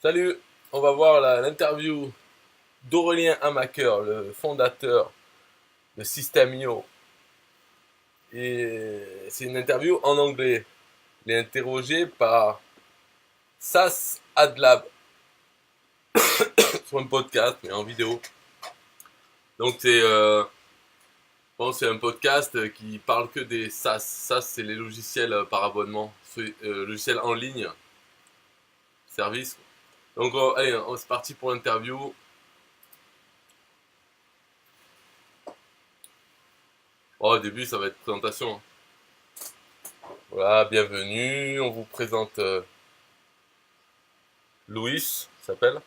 Salut, on va voir l'interview d'Aurélien Hamaker, le fondateur de System.io. Et c'est une interview en anglais. Il est interrogé par Sas Adlab sur un podcast, mais en vidéo. Donc je pense que c'est un podcast qui parle que des SaaS. SaaS, c'est les logiciels par abonnement, logiciels en ligne, service. Donc allez, c'est parti pour l'interview. Au début, ça va être présentation. Voilà, bienvenue. On vous présente Louis, s'appelle.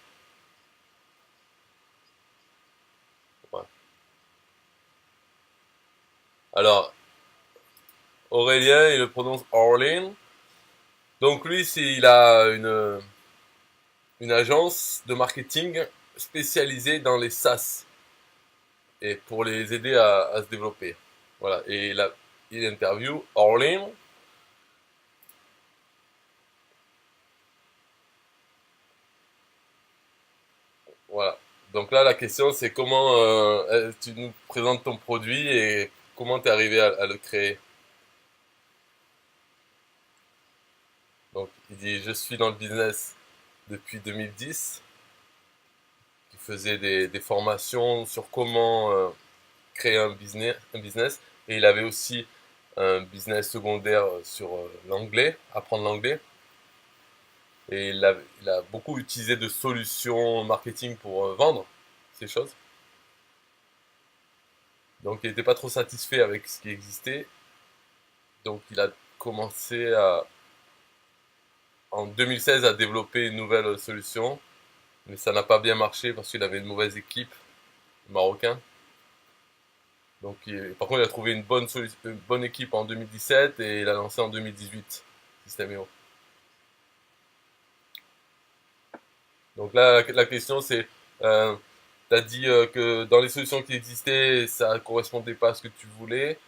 Ouais. Alors, Aurélien, il le prononce Orlin. Donc lui, il a une agence de marketing spécialisée dans les SaaS et pour les aider à se développer. Voilà. Et il interview Orlin. Voilà. Donc là, la question, c'est comment tu nous présentes ton produit et comment tu es arrivé à le créer. Donc, il dit, je suis dans le business depuis 2010. Il faisait des formations sur comment créer un business. Et il avait aussi un business secondaire sur l'anglais, apprendre l'anglais. Et il a beaucoup utilisé de solutions marketing pour vendre ces choses. Donc il n'était pas trop satisfait avec ce qui existait. Donc il a commencé en 2016 à développer une nouvelle solution. Mais ça n'a pas bien marché parce qu'il avait une mauvaise équipe marocain. Donc, par contre, il a trouvé une bonne équipe en 2017 et il a lancé en 2018 System.io. Donc là, la question c'est, tu as dit que dans les solutions qui existaient, ça ne correspondait pas à ce que tu voulais.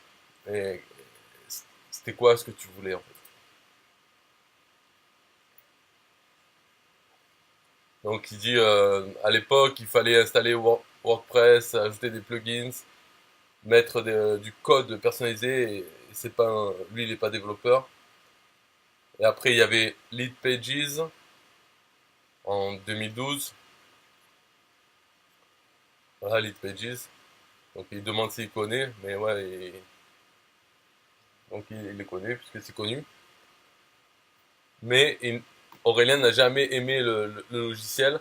Et c'était quoi ce que tu voulais en fait? Donc il dit, à l'époque, il fallait installer WordPress, ajouter des plugins, mettre du code personnalisé. Et c'est pas lui, il n'est pas développeur. Et après, il y avait Lead Pages en 2012. Voilà, Lead Pages. Donc il demande s'il connaît, mais ouais, donc il les connaît puisque c'est connu. Mais Aurélien n'a jamais aimé le logiciel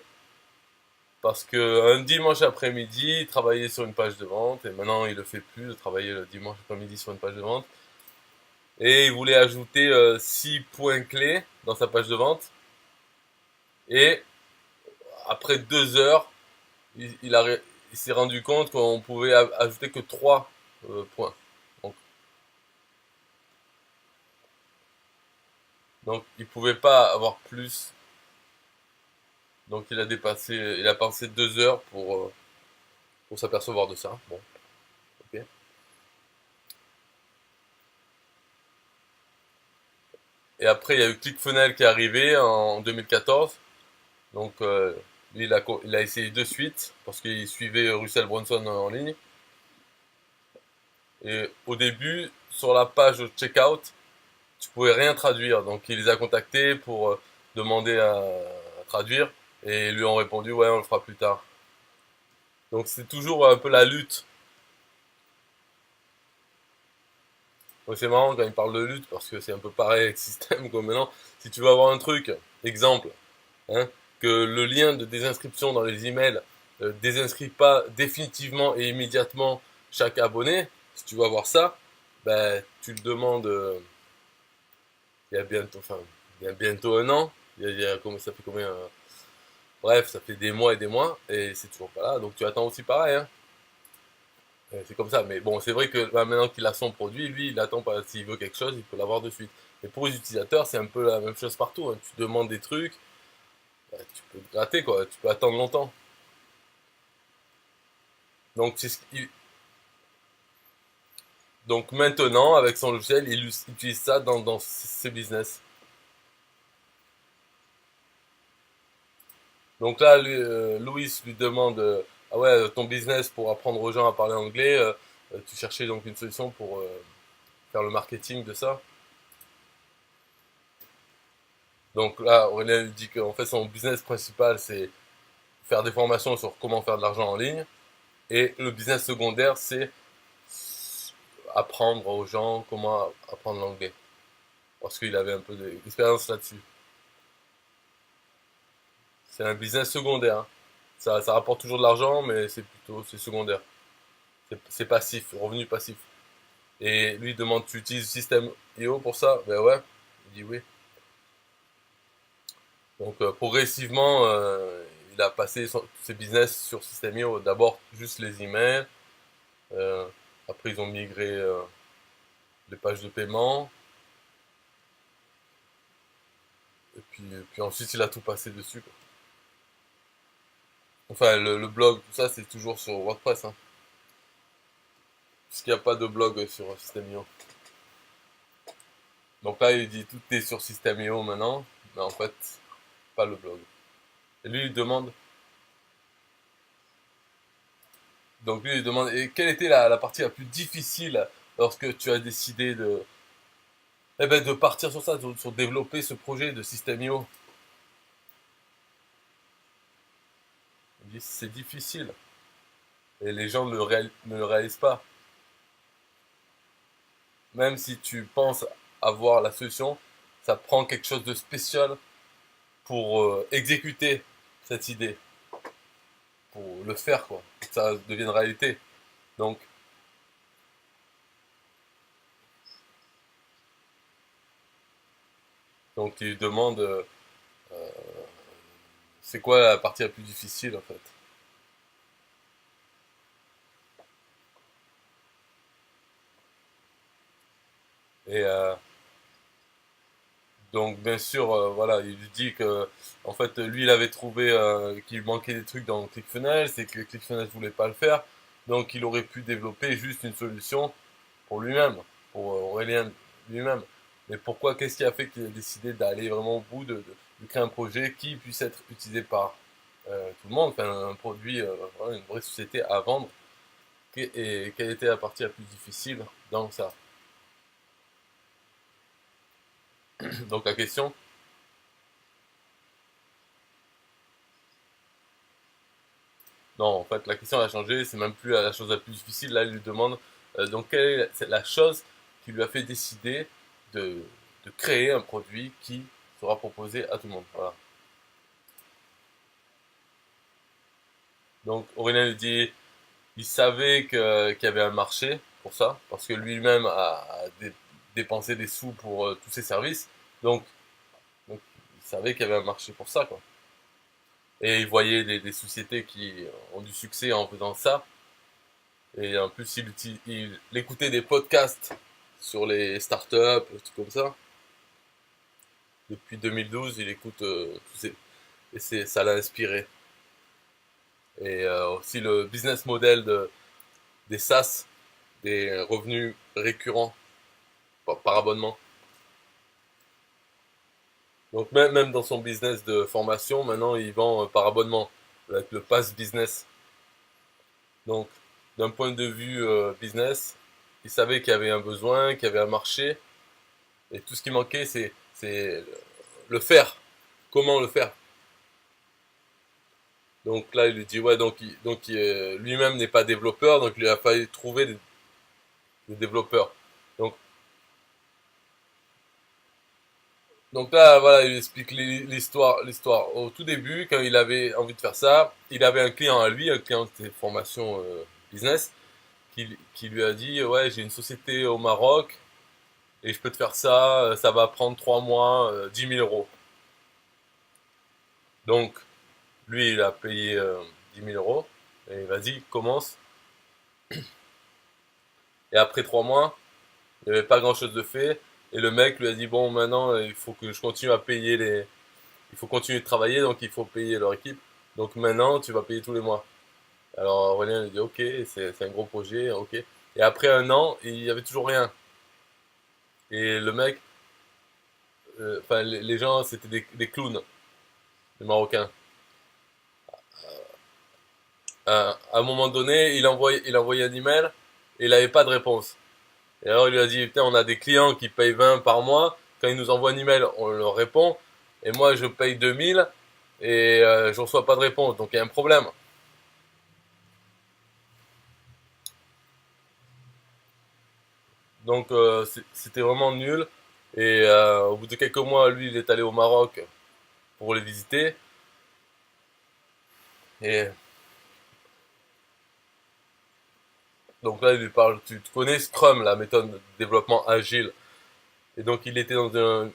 parce que un dimanche après-midi, il travaillait sur une page de vente et maintenant il le fait plus de travailler le dimanche après-midi sur une page de vente. Et il voulait ajouter 6 points clés dans sa page de vente. Et après 2 heures, il s'est rendu compte qu'on pouvait ajouter que 3 points. Donc, donc il pouvait pas avoir plus. Donc il a passé 2 heures pour s'apercevoir de ça. Bon, ok. Et après, il y a eu ClickFunnels qui est arrivé en 2014. Donc, lui, il a essayé de suite parce qu'il suivait Russell Brunson en ligne. Et au début, sur la page de checkout, tu pouvais rien traduire. Donc, il les a contactés pour demander à traduire. Et ils lui ont répondu, ouais, on le fera plus tard. Donc, c'est toujours un peu la lutte. Ouais, c'est marrant quand il parle de lutte parce que c'est un peu pareil avec système comme maintenant. Si tu veux avoir un truc, exemple, hein, que le lien de désinscription dans les emails désinscrit pas définitivement et immédiatement chaque abonné, si tu veux avoir ça, ben, tu le demandes il y a bientôt, enfin, il y a bientôt un an. Ça fait combien bref, ça fait des mois et des mois et c'est toujours pas là. Donc tu attends aussi pareil. Hein. C'est comme ça. Mais bon, c'est vrai que bah, maintenant qu'il a son produit, lui, il attend pas. S'il veut quelque chose, il peut l'avoir de suite. Mais pour les utilisateurs, c'est un peu la même chose partout. Hein. Tu demandes des trucs, bah, tu peux te gratter quoi. Tu peux attendre longtemps. Donc c'est ce qu'il- donc maintenant, avec son logiciel, il utilise ça dans ses business. Donc là, Louis lui demande ah ouais, ton business pour apprendre aux gens à parler anglais, tu cherchais donc une solution pour faire le marketing de ça. Donc là, Aurélien lui dit qu'en fait, son business principal, c'est faire des formations sur comment faire de l'argent en ligne. Et le business secondaire, c'est apprendre aux gens comment apprendre l'anglais. Parce qu'il avait un peu d'expérience là-dessus. C'est un business secondaire, hein. Ça rapporte toujours de l'argent, mais c'est secondaire. C'est passif, revenu passif. Et lui demande, tu utilises System.io pour ça? Ben ouais. Il dit oui. Donc progressivement, il a passé tous ses business sur System.io. D'abord juste les emails. Euh, Après ils ont migré les pages de paiement. Et puis ensuite il a tout passé dessus, quoi. Enfin le blog, tout ça c'est toujours sur WordPress, hein. Puisqu'il n'y a pas de blog sur System.io. Donc là il dit tout est sur System.io maintenant. Mais en fait, pas le blog. Et lui il demande Donc lui il demande et quelle était la partie la plus difficile lorsque tu as décidé de partir sur ça, sur développer ce projet de System.io. Il dit c'est difficile et les gens ne le réalisent pas. Même si tu penses avoir la solution, ça prend quelque chose de spécial pour exécuter cette idée, pour le faire quoi, pour que ça devienne réalité. Donc donc il demande c'est quoi la partie la plus difficile en fait. Et donc bien sûr, voilà, il lui dit que en fait lui il avait trouvé qu'il manquait des trucs dans ClickFunnels et que ClickFunnels voulait pas le faire, donc il aurait pu développer juste une solution pour lui-même, pour Aurélien lui-même. Mais pourquoi, qu'est-ce qui a fait qu'il a décidé d'aller vraiment au bout de créer un projet qui puisse être utilisé par tout le monde, enfin un produit, voilà, une vraie société à vendre, et quelle était la partie la plus difficile dans ça? Donc la question, non, en fait, la question a changé, c'est même plus la chose la plus difficile. Là, il lui demande donc quelle est la chose qui lui a fait décider de, de créer un produit qui sera proposé à tout le monde. Voilà. Donc Aurélien lui dit il savait qu'il y avait un marché pour ça, parce que lui-même a dépensé des sous pour tous ses services. Donc, donc il savait qu'il y avait un marché pour ça, quoi. Et il voyait des sociétés qui ont du succès en faisant ça. Et en plus, il écoutait des podcasts sur les startups, des trucs comme ça. Depuis 2012, il écoute ça l'a inspiré. Et aussi le business model des SaaS, des revenus récurrents par abonnement. Donc même dans son business de formation, maintenant il vend par abonnement avec le pass business. Donc d'un point de vue business, il savait qu'il y avait un besoin, qu'il y avait un marché, et tout ce qui manquait c'est le faire. Comment le faire? Donc là il lui dit ouais lui-même n'est pas développeur, donc il a fallu trouver des développeurs. Donc Donc là, voilà, il explique l'histoire. Au tout début, quand il avait envie de faire ça, il avait un client à lui, un client de formation business, qui lui a dit, ouais, j'ai une société au Maroc et je peux te faire ça, ça va prendre 3 mois, 10 000 euros. Donc, lui, il a payé 10 000 euros et vas-y, commence. Et après 3 mois, il n'y avait pas grand-chose de fait. Et le mec lui a dit, bon, maintenant, il faut que je continue à payer il faut continuer de travailler, donc il faut payer leur équipe. Donc maintenant, tu vas payer tous les mois. Alors Aurélien lui dit ok, c'est un gros projet, ok. Et après un an, il y avait toujours rien. Et le mec, enfin les gens, c'était des clowns, les Marocains. À un moment donné, il envoyait un email et il n'avait pas de réponse. Et alors il lui a dit, putain, on a des clients qui payent 20 par mois. Quand ils nous envoient un email, on leur répond. Et moi, je paye 2000 et je reçois pas de réponse. Donc il y a un problème. Donc c'était vraiment nul. Et au bout de quelques mois, lui, il est allé au Maroc pour les visiter. Et donc là, il lui parle, tu connais Scrum, la méthode de développement agile. Et donc il était dans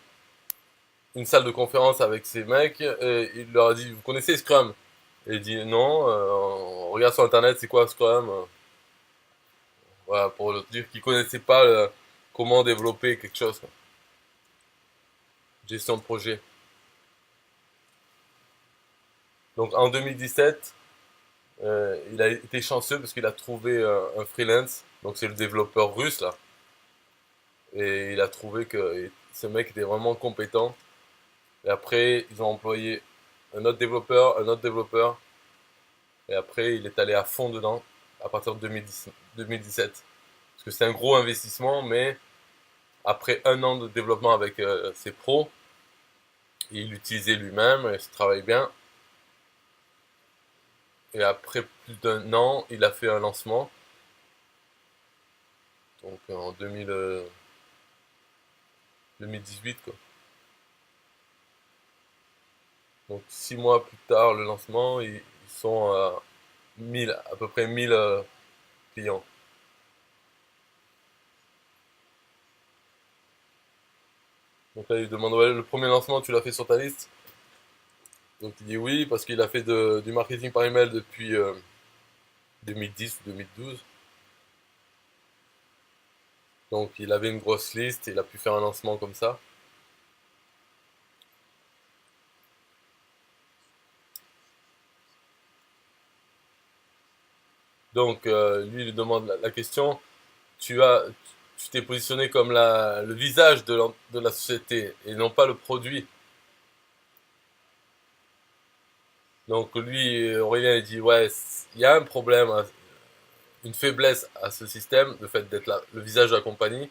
une salle de conférence avec ces mecs. Et il leur a dit, vous connaissez Scrum? Et il dit, non, on regarde sur Internet, c'est quoi Scrum? Voilà, pour leur dire qu'il connaissait pas comment développer quelque chose, quoi. Gestion de projet. Donc en 2017, il a été chanceux parce qu'il a trouvé un freelance. Donc c'est le développeur russe là. Et il a trouvé que ce mec était vraiment compétent. Et après, ils ont employé un autre développeur. Et après, il est allé à fond dedans à partir de 2017. Parce que c'est un gros investissement, mais après un an de développement avec ses pros, il l'utilisait lui-même et ça travaille bien. Et après plus d'un an, il a fait un lancement. Donc en 2018, quoi. Donc 6 mois plus tard, le lancement, ils sont à 1000, à peu près 1000 clients. Donc là, il demande, ouais, le premier lancement, tu l'as fait sur ta liste? Donc il dit oui, parce qu'il a fait du marketing par email depuis 2010 ou 2012. Donc il avait une grosse liste, et il a pu faire un lancement comme ça. Donc lui, il lui demande la question, tu as, tu t'es positionné comme le visage de la société et non pas le produit. Donc lui, Aurélien, il dit, ouais, il y a un problème, hein, une faiblesse à ce système, le fait d'être le visage de la compagnie.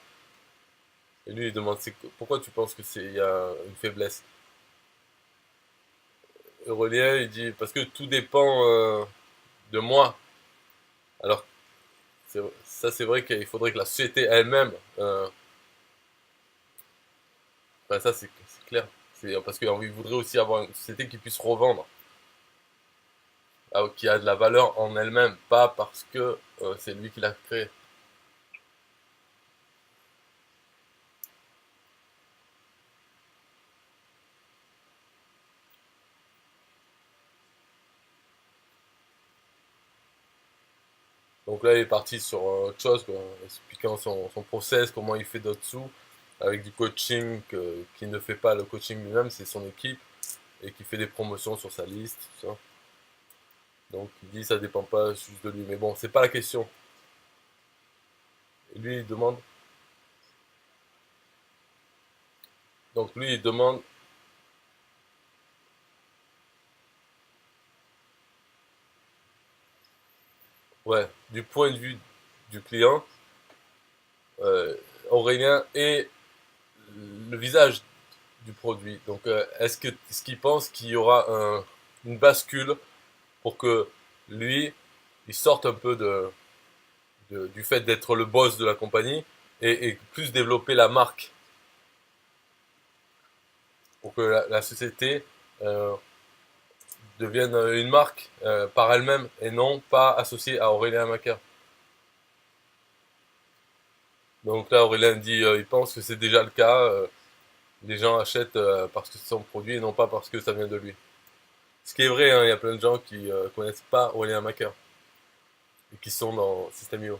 Et lui, il demande, pourquoi tu penses que il y a une faiblesse? Aurélien, il dit, parce que tout dépend de moi. Alors, ça c'est vrai qu'il faudrait que la société elle-même, enfin, ça c'est clair, parce qu'il voudrait aussi avoir une société qui puisse revendre, qui a de la valeur en elle-même, pas parce que c'est lui qui l'a créée. Donc là, il est parti sur autre chose, quoi, expliquant son process, comment il fait d'autres sous, avec du coaching, qui ne fait pas le coaching lui-même, c'est son équipe, et qui fait des promotions sur sa liste, tout ça. Donc il dit ça dépend pas juste de lui. Mais bon, c'est pas la question. Et lui, il demande. Donc lui, il demande, ouais, du point de vue du client, euh, Aurélien est le visage du produit. Donc est-ce qu'il pense qu'il y aura une bascule pour que lui, il sorte un peu du fait d'être le boss de la compagnie et plus développer la marque pour que la société euh, devienne une marque par elle-même et non pas associée à Aurélien Macaire. Donc là, Aurélien dit, il pense que c'est déjà le cas. Les gens achètent parce que c'est son produit et non pas parce que ça vient de lui. Ce qui est vrai, hein, il y a plein de gens qui connaissent pas Aurélien Macaire et qui sont dans System.io.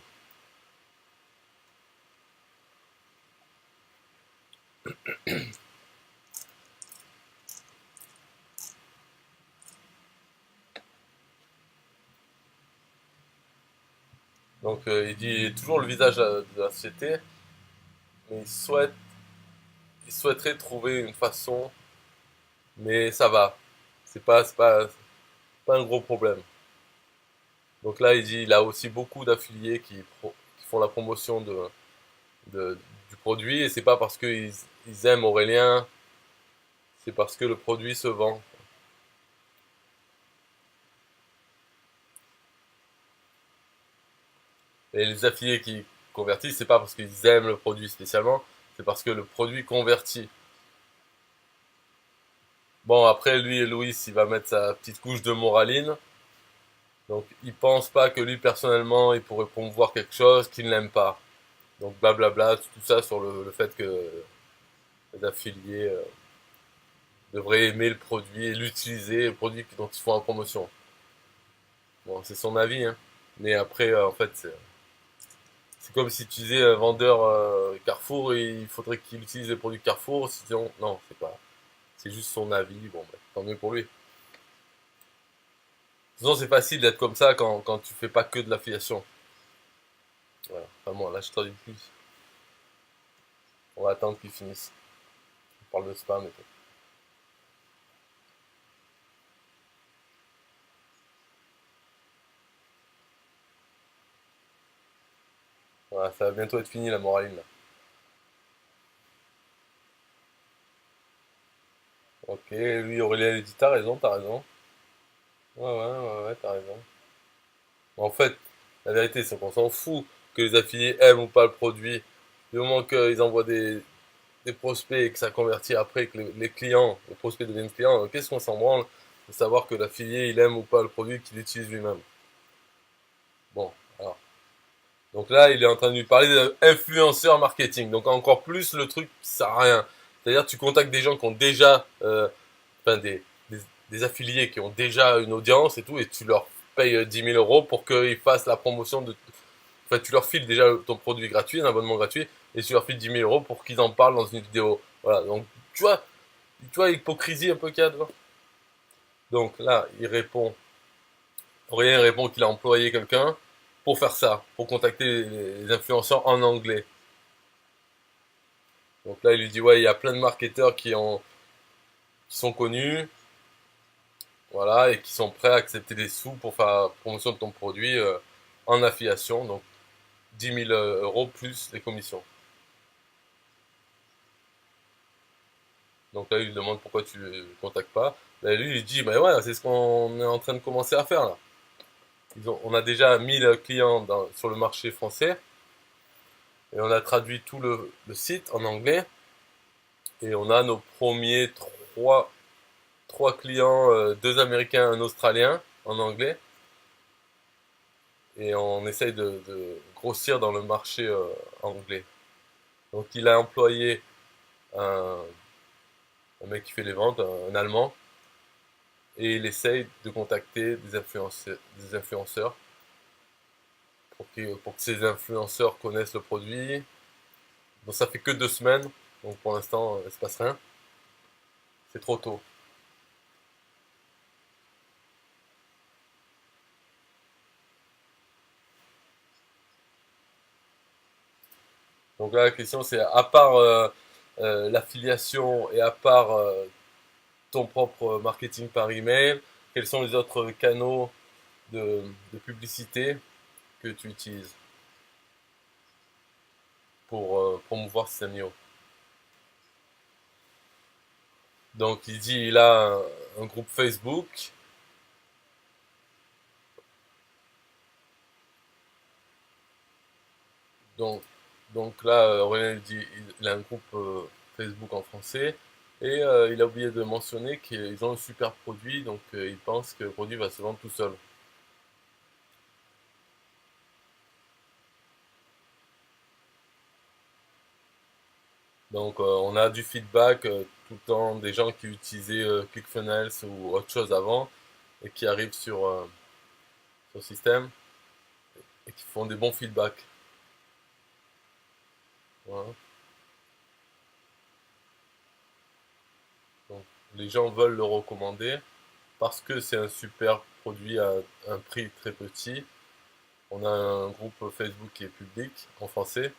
Donc il dit il est toujours le visage de la société, mais il souhaiterait trouver une façon, mais ça va. C'est pas un gros problème. Donc là, il dit il a aussi beaucoup d'affiliés qui font la promotion du produit, et c'est pas parce qu'ils aiment Aurélien, c'est parce que le produit se vend. Et les affiliés qui convertissent, c'est pas parce qu'ils aiment le produit spécialement, c'est parce que le produit convertit. Bon, après, lui et Louis, il va mettre sa petite couche de moraline. Donc, il pense pas que lui, personnellement, il pourrait promouvoir quelque chose qu'il n'aime pas. Donc, blablabla, tout ça sur le fait que les affiliés devraient aimer le produit et l'utiliser, le produit dont ils font la promotion. Bon, c'est son avis, hein. Mais après, en fait, c'est comme si tu disais un vendeur Carrefour, et il faudrait qu'il utilise les produits Carrefour, sinon, non, c'est pas. C'est juste son avis, bon, bah, tant mieux pour lui. De toute façon, c'est facile d'être comme ça quand tu fais pas que de l'affiliation. Voilà. Enfin bon, là, je traduis plus. On va attendre qu'ils finissent. On parle de spam et tout. Voilà, ça va bientôt être fini la moraline là. Ok, lui, Aurélien, il dit t'as raison, t'as raison. Ouais, ouais, ouais, ouais, t'as raison. En fait, la vérité, c'est qu'on s'en fout que les affiliés aiment ou pas le produit. Du moment qu'ils envoient des prospects et que ça convertit après, que les clients, les prospects deviennent clients, qu'est-ce qu'on s'en branle de savoir que l'affilié, il aime ou pas le produit qu'il utilise lui-même. Bon, alors. Donc là, il est en train de lui parler d'influenceur marketing. Donc encore plus, le truc ça sert à rien. C'est-à-dire, tu contactes des gens qui ont déjà, enfin des affiliés qui ont déjà une audience et tout, et tu leur payes 10 000 euros pour qu'ils fassent la promotion de. Enfin, tu leur files déjà ton produit gratuit, un abonnement gratuit, et tu leur files 10 000 euros pour qu'ils en parlent dans une vidéo. Voilà. Donc, tu vois l'hypocrisie un peu qu'il y a dedans. Donc là, il répond. Aurélien répond qu'il a employé quelqu'un pour faire ça, pour contacter les influenceurs en anglais. Donc là, il lui dit, ouais, il y a plein de marketeurs qui sont connus, voilà, et qui sont prêts à accepter des sous pour faire la promotion de ton produit en affiliation, donc 10 000 euros plus les commissions. Donc là, il lui demande pourquoi tu ne contactes pas. Là, lui, il dit, bah ouais, c'est ce qu'on est en train de commencer à faire là. On a déjà 1000 clients sur le marché français, et on a traduit tout le site en anglais, et on a nos premiers trois clients, deux américains, un australien en anglais, et on essaye de grossir dans le marché anglais. Donc il a employé un, un mec qui fait les ventes, un allemand, et il essaye de contacter des influenceurs pour que ces influenceurs connaissent le produit. Donc ça fait que 2 semaines, donc pour l'instant il se passe rien, c'est trop tôt. Donc là la question c'est, à part l'affiliation et à part ton propre marketing par email, quels sont les autres canaux de publicité que tu utilises pour promouvoir System.io. Donc il dit il a un groupe Facebook. Donc, donc là, Aurélien il dit il a un groupe Facebook en français. Et il a oublié de mentionner qu'ils ont un super produit, donc il pense que le produit va se vendre tout seul. Donc on a du feedback tout le temps des gens qui utilisaient ClickFunnels ou autre chose avant et qui arrivent sur le système et qui font des bons feedbacks. Voilà. Donc, les gens veulent le recommander parce que c'est un super produit à un prix très petit. On a un groupe Facebook qui est public en français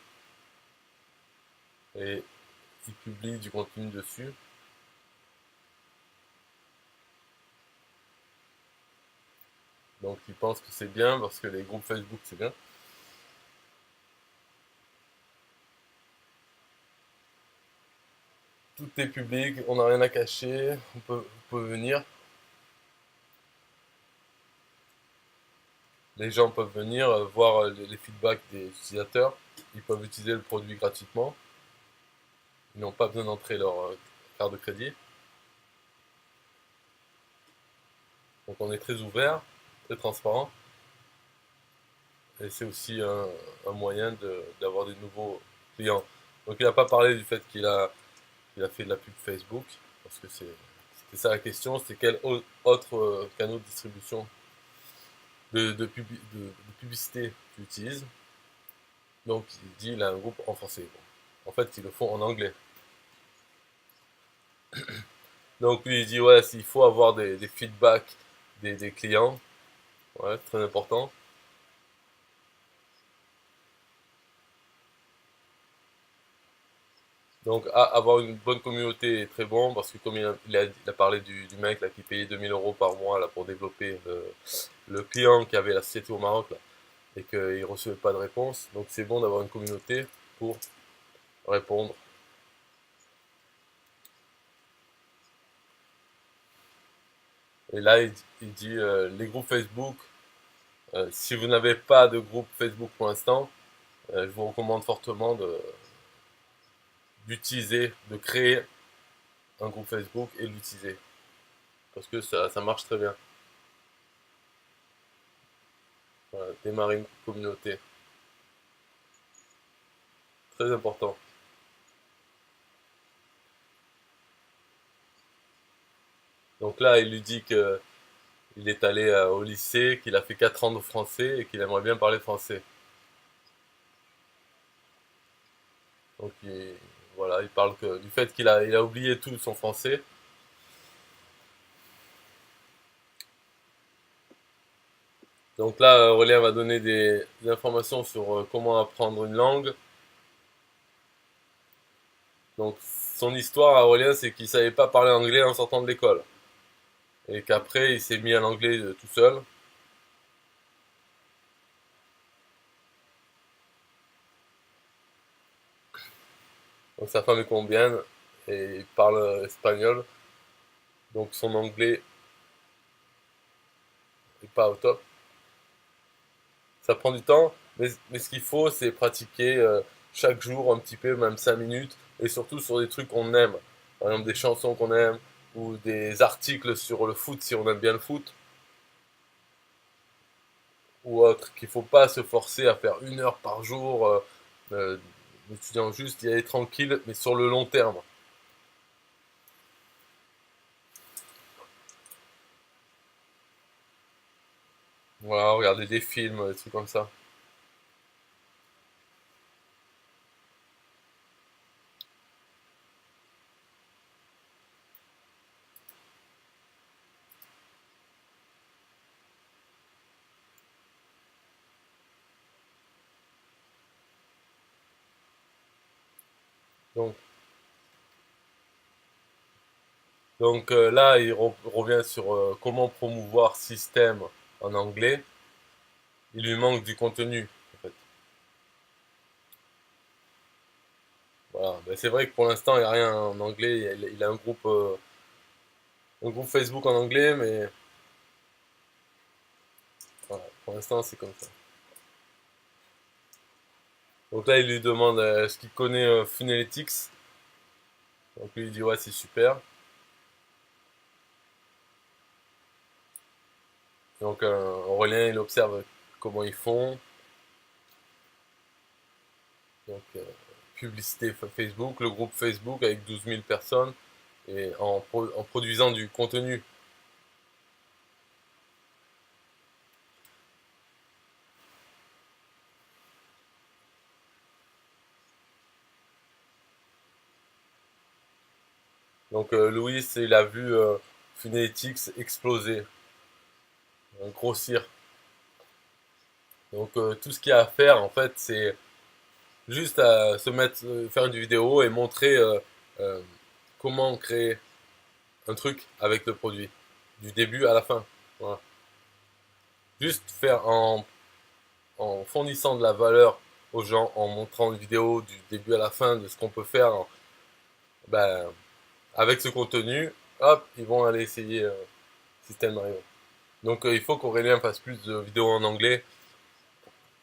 et il publie du contenu dessus. Donc ils pensent que c'est bien parce que les groupes Facebook c'est bien. Tout est public, on n'a rien à cacher, on peut venir. Les gens peuvent venir voir les feedbacks des utilisateurs. Ils peuvent utiliser le produit gratuitement. Ils n'ont pas besoin d'entrer leur carte de crédit. Donc on est très ouvert, très transparent. Et c'est aussi un moyen d'avoir des nouveaux clients. Donc il n'a pas parlé du fait qu'il a fait de la pub Facebook, parce que c'était ça la question, c'est quel autre canal de distribution de publicité tu utilises. Donc il dit il a un groupe en français. Bon. En fait ils le font en anglais. Donc lui il dit ouais s'il faut avoir des feedbacks des clients, ouais, très important. Donc avoir une bonne communauté est très bon parce que comme il a parlé du mec là, qui payait 2000 € par mois là, pour développer le client qui avait la société au Maroc là, et qu'il ne recevait pas de réponse. Donc c'est bon d'avoir une communauté pour répondre. Et là il dit les groupes Facebook, si vous n'avez pas de groupe Facebook pour l'instant, je vous recommande fortement d'utiliser, de créer un groupe Facebook et de l'utiliser. Parce que ça marche très bien. Voilà, démarrer une communauté. Très important. Donc là, il lui dit que il est allé au lycée, qu'il a fait 4 ans de français et qu'il aimerait bien parler français. Donc voilà, il parle du fait il a oublié tout son français. Donc là, Aurélien va donner des informations sur comment apprendre une langue. Donc son histoire à Aurélien, c'est qu'il savait pas parler anglais en sortant de l'école. Et qu'après, il s'est mis à l'anglais tout seul. Donc sa femme est colombienne et il parle espagnol. Donc son anglais est pas au top. Ça prend du temps, mais ce qu'il faut, c'est pratiquer chaque jour un petit peu, même 5 minutes, et surtout sur des trucs qu'on aime. Par exemple, des chansons qu'on aime, ou des articles sur le foot si on aime bien le foot, ou autre, qu'il faut pas se forcer à faire 1 heure par jour, euh, étudiant juste, y aller tranquille, mais sur le long terme. Voilà, regarder des films, des trucs comme ça. Donc, donc là, il revient sur comment promouvoir système en anglais. Il lui manque du contenu, en fait. Voilà. Ben, c'est vrai que pour l'instant, il n'y a rien en anglais. Il a un groupe Facebook en anglais, mais voilà, pour l'instant, c'est comme ça. Donc là, il lui demande est-ce qu'il connaît Funalytics. Donc lui, il dit ouais, c'est super. Donc Aurélien, il observe comment ils font. Donc publicité Facebook, le groupe Facebook avec 12 000 personnes et en produisant du contenu. Donc Louis, il a vu Funalytics exploser, grossir. Donc tout ce qu'il y a à faire, en fait, c'est juste à se mettre, faire une vidéo et montrer euh, comment créer un truc avec le produit, du début à la fin. Voilà. juste faire en fournissant de la valeur aux gens, en montrant une vidéo du début à la fin de ce qu'on peut faire, ben, avec ce contenu, hop, ils vont aller essayer Système Mario. Donc il faut qu'Aurélien fasse plus de vidéos en anglais,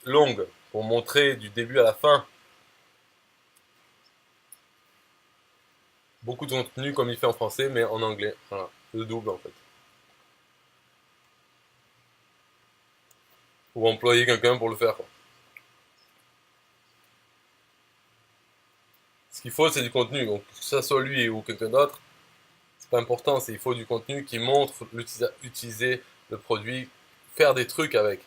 longues, pour montrer du début à la fin beaucoup de contenu comme il fait en français, mais en anglais. Voilà, le double en fait. Ou employer quelqu'un pour le faire, quoi. Ce qu'il faut, c'est du contenu. Donc, que ça soit lui ou quelqu'un d'autre, c'est pas important. Il faut du contenu qui montre utiliser le produit, faire des trucs avec.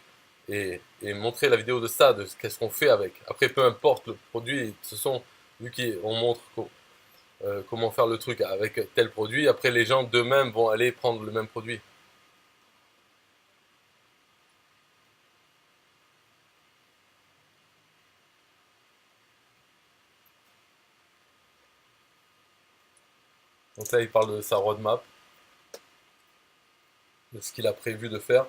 Et montrer la vidéo de ça, de qu'est-ce qu'on fait avec. Après, peu importe le produit, ce sont, vu qu'on montre comment faire le truc avec tel produit, après les gens d'eux-mêmes vont aller prendre le même produit. Donc là, il parle de sa roadmap, de ce qu'il a prévu de faire.